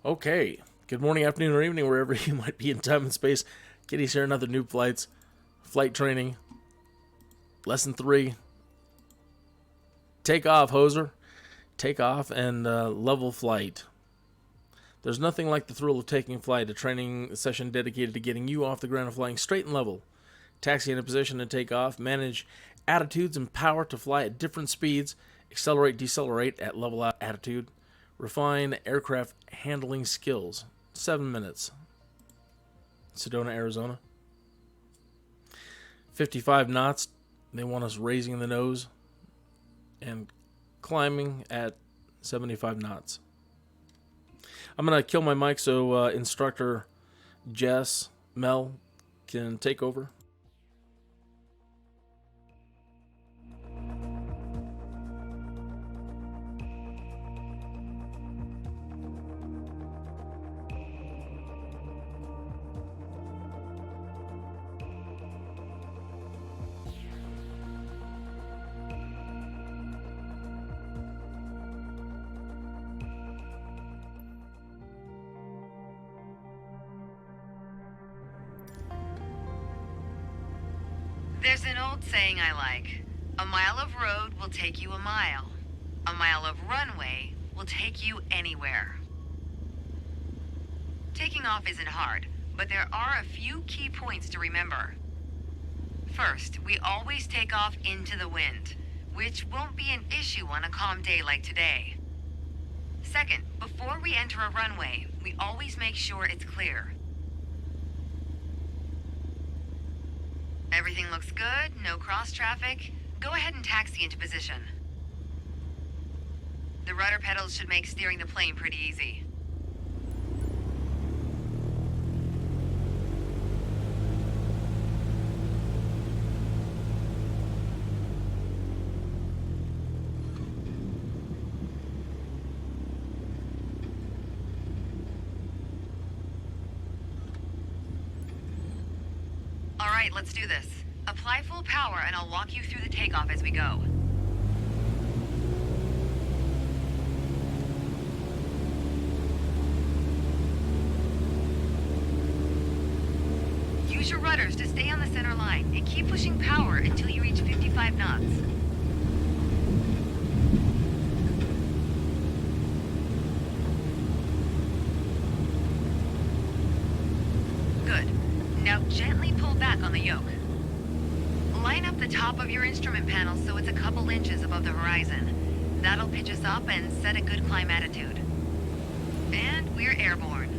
Okay, good morning, afternoon, or evening, wherever you might be in time and space. Kitty's here, another Noob Flights, flight training, lesson 3. Take off, hoser. Take off and level flight. There's nothing like the thrill of taking flight, a training session dedicated to getting you off the ground and flying straight and level. Taxi into position and take off, manage attitudes and power to fly at different speeds, accelerate, decelerate at level attitude, refine aircraft handling skills. 7 minutes. Sedona, Arizona. 55 knots. They want us raising the nose and climbing at 75 knots. I'm going to kill my mic so instructor Jess, Mel can take over. There's an old saying I like. A mile of road will take you a mile. A mile of runway will take you anywhere. Taking off isn't hard, but there are a few key points to remember. First, we always take off into the wind, which won't be an issue on a calm day like today. Second, before we enter a runway, we always make sure it's clear. Everything looks good, no cross traffic. Go ahead and taxi into position. The rudder pedals should make steering the plane pretty easy. All right, let's do this. Apply full power and I'll walk you through the takeoff as we go. Use your rudders to stay on the center line and keep pushing power until you reach 55 knots. Good. Now gently pull back on the yoke. Line up the top of your instrument panel so it's a couple inches above the horizon. That'll pitch us up and set a good climb attitude. And we're airborne.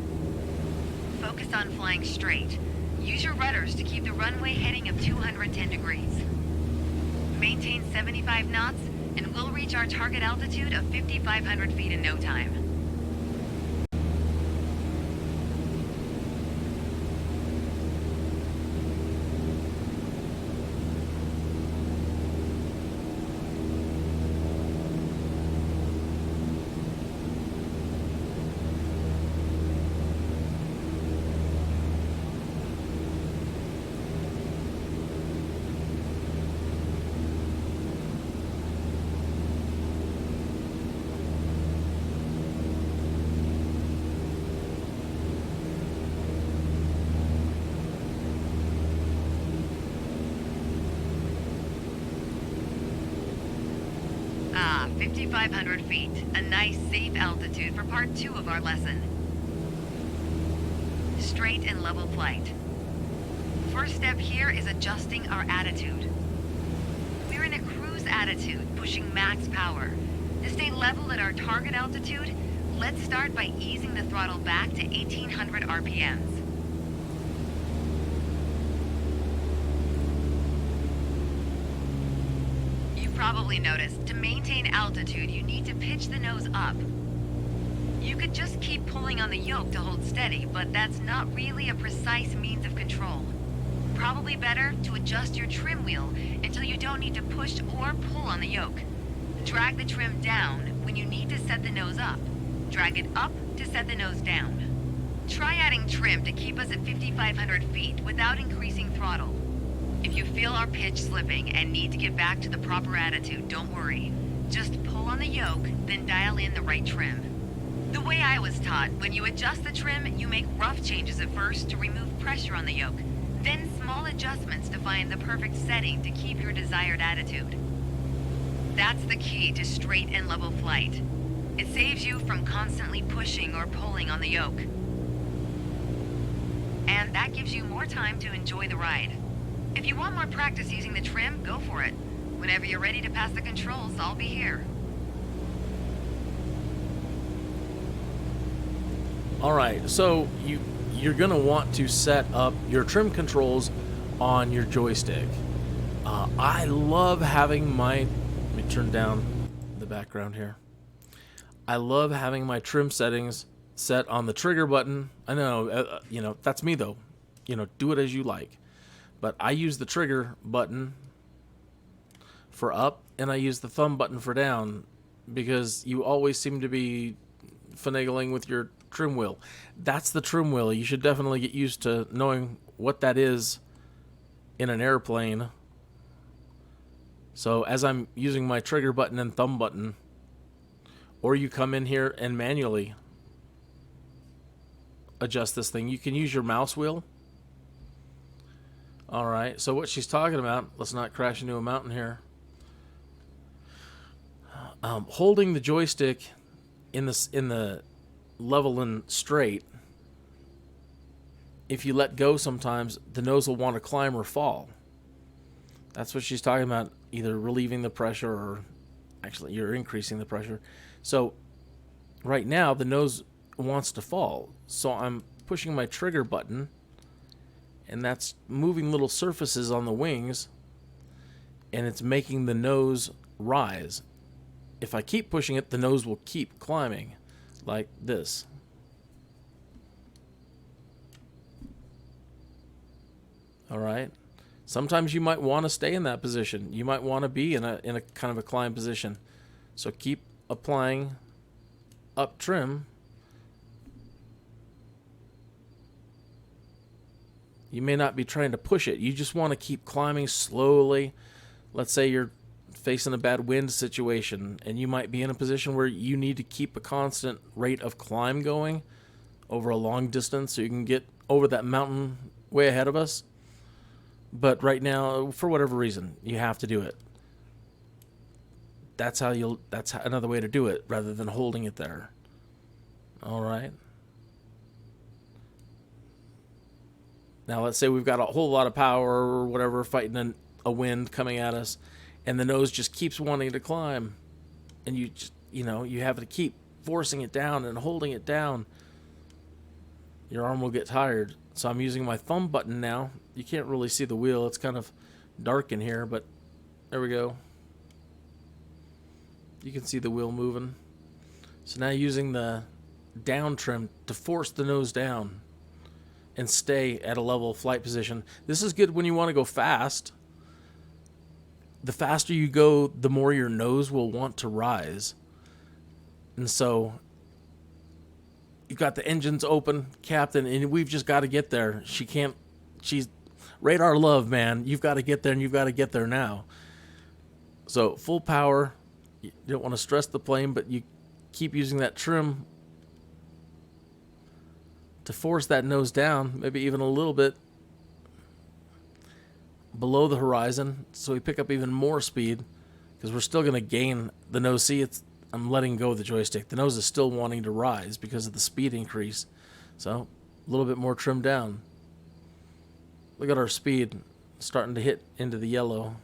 Focus on flying straight. Use your rudders to keep the runway heading of 210 degrees. Maintain 75 knots and we'll reach our target altitude of 5,500 feet in no time. Ah, 5,500 feet. A nice, safe altitude for part 2 of our lesson. Straight and level flight. First step here is adjusting our attitude. We're in a cruise attitude, pushing max power. To stay level at our target altitude, let's start by easing the throttle back to 1,800 RPMs. Probably noticed, to maintain altitude, you need to pitch the nose up. You could just keep pulling on the yoke to hold steady, but that's not really a precise means of control. Probably better to adjust your trim wheel until you don't need to push or pull on the yoke. Drag the trim down when you need to set the nose up. Drag it up to set the nose down. Try adding trim to keep us at 5,500 feet without increasing throttle. If you feel our pitch slipping and need to get back to the proper attitude, don't worry. Just pull on the yoke, then dial in the right trim. The way I was taught, when you adjust the trim, you make rough changes at first to remove pressure on the yoke, then small adjustments to find the perfect setting to keep your desired attitude. That's the key to straight and level flight. It saves you from constantly pushing or pulling on the yoke. And that gives you more time to enjoy the ride. If you want more practice using the trim, go for it. Whenever you're ready to pass the controls, I'll be here. All right, so you're going to want to set up your trim controls on your joystick. I love having my... Let me turn down the background here. I love having my trim settings set on the trigger button. I know, that's me though. Do it as you like. But I use the trigger button for up, and I use the thumb button for down, because you always seem to be finagling with your trim wheel. That's the trim wheel. You should definitely get used to knowing what that is in an airplane. So as I'm using my trigger button and thumb button, or you come in here and manually adjust this thing, you can use your mouse wheel. All right, so what she's talking about, let's not crash into a mountain here. Holding the joystick in the level and straight, if you let go sometimes, the nose will want to climb or fall. That's what she's talking about, either relieving the pressure or actually you're increasing the pressure. So right now the nose wants to fall. So I'm pushing my trigger button, and that's moving little surfaces on the wings, and it's making the nose rise. If I keep pushing it, the nose will keep climbing like this. All right. Sometimes you might want to stay in that position. You might want to be in a kind of a climb position. So keep applying up trim. You may not be trying to push it. You just want to keep climbing slowly. Let's say you're facing a bad wind situation, and you might be in a position where you need to keep a constant rate of climb going over a long distance so you can get over that mountain way ahead of us. But right now, for whatever reason, you have to do it. That's another way to do it, rather than holding it there. All right. Now let's say we've got a whole lot of power or whatever, fighting a wind coming at us, and the nose just keeps wanting to climb, and you have to keep forcing it down and holding it down. Your arm will get tired. So I'm using my thumb button now. You can't really see the wheel. It's kind of dark in here, but there we go. You can see the wheel moving. So now using the down trim to force the nose down and stay at a level flight position. This is good when you want to go fast. The faster you go, the more your nose will want to rise. And so you've got the engines open, Captain, and we've just got to get there. She's radar love, man. You've got to get there, and you've got to get there now. So full power. You don't want to stress the plane, but you keep using that trim to force that nose down, maybe even a little bit below the horizon, so we pick up even more speed, because we're still going to gain the nose. See, I'm letting go of the joystick. The nose is still wanting to rise because of the speed increase. So a little bit more trim down. Look at our speed starting to hit into the yellow.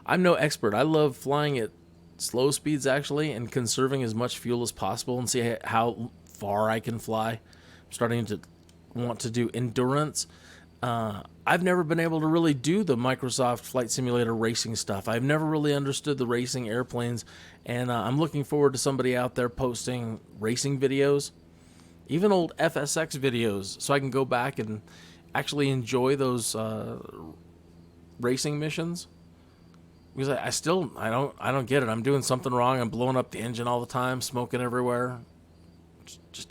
I'm no expert. I love flying at slow speeds, actually, and conserving as much fuel as possible and see how far I can fly. I'm starting to want to do endurance. I've never been able to really do the Microsoft Flight Simulator racing stuff. I've never really understood the racing airplanes, and I'm looking forward to somebody out there posting racing videos, even old FSX videos, so I can go back and actually enjoy those racing missions. Because I don't get it. I'm doing something wrong. I'm blowing up the engine all the time, smoking everywhere.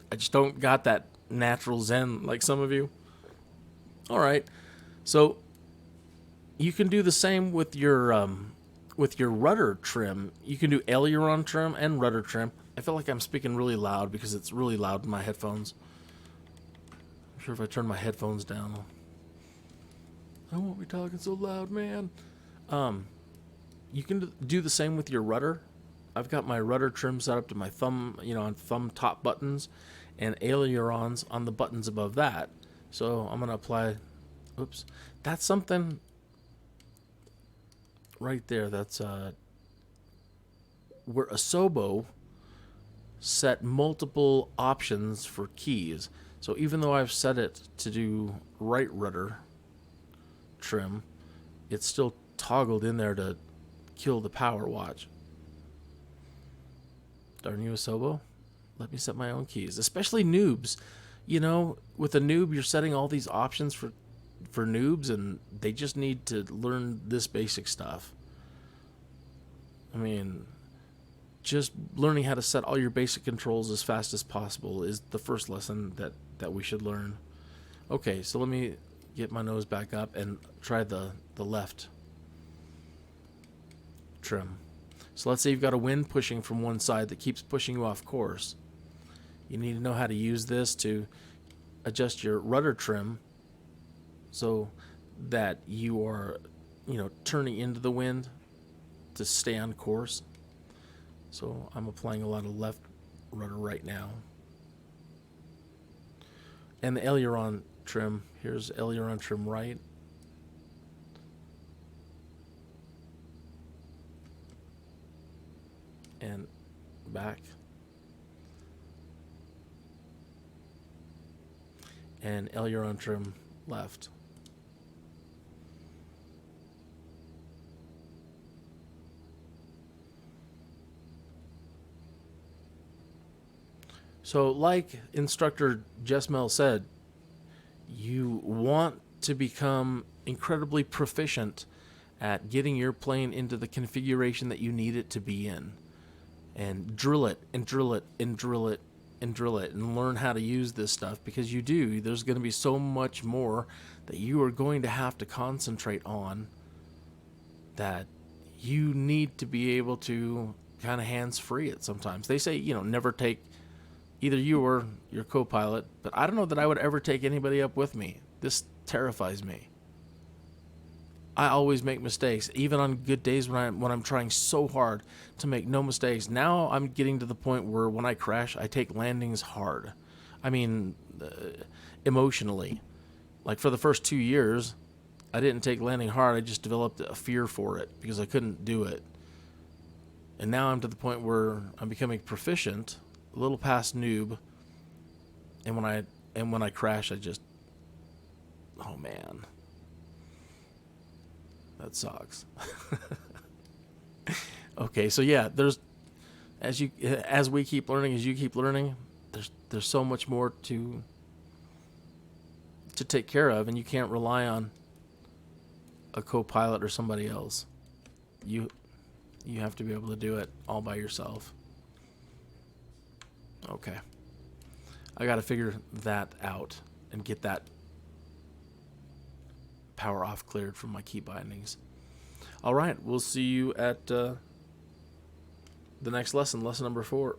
I just don't got that natural zen like some of you. All right. So You can do the same with your rudder trim. You can do aileron trim and rudder trim. I feel like I'm speaking really loud because it's really loud in my headphones. I'm sure if I turn my headphones down, I won't be talking so loud, man. You can do the same with your rudder. I've got my rudder trim set up to my thumb, on thumb top buttons, and ailerons on the buttons above that. So I'm going to apply, that's something right there. That's where Asobo set multiple options for keys. So even though I've set it to do right rudder trim, it's still toggled in there to kill the power watch. Darn you, Asobo. Let me set my own keys. Especially noobs. With a noob, you're setting all these options for noobs, and they just need to learn this basic stuff. I mean, just learning how to set all your basic controls as fast as possible is the first lesson that we should learn. Okay, so let me get my nose back up and try the left trim. So let's say you've got a wind pushing from one side that keeps pushing you off course. You need to know how to use this to adjust your rudder trim so that you are, turning into the wind to stay on course. So I'm applying a lot of left rudder right now. And the aileron trim, here's aileron trim right. And back. And aileron trim left. So like instructor Jessmel said, you want to become incredibly proficient at getting your plane into the configuration that you need it to be in. And drill it and drill it and drill it and drill it and learn how to use this stuff, because there's going to be so much more that you are going to have to concentrate on that you need to be able to kind of hands-free it sometimes. They say, never take either you or your co-pilot, but I don't know that I would ever take anybody up with me. This terrifies me. I always make mistakes, even on good days when I'm trying so hard to make no mistakes. Now I'm getting to the point where when I crash, I take landings hard. I mean, emotionally. Like for the first 2 years, I didn't take landing hard. I just developed a fear for it because I couldn't do it. And now I'm to the point where I'm becoming proficient, a little past noob. And when I crash, oh man. That sucks. Okay, so yeah, as we keep learning, as you keep learning, there's so much more to take care of, and you can't rely on a co-pilot or somebody else. You have to be able to do it all by yourself. Okay. I got to figure that out and get that power off cleared from my key bindings. All right, we'll see you at the next lesson number 4.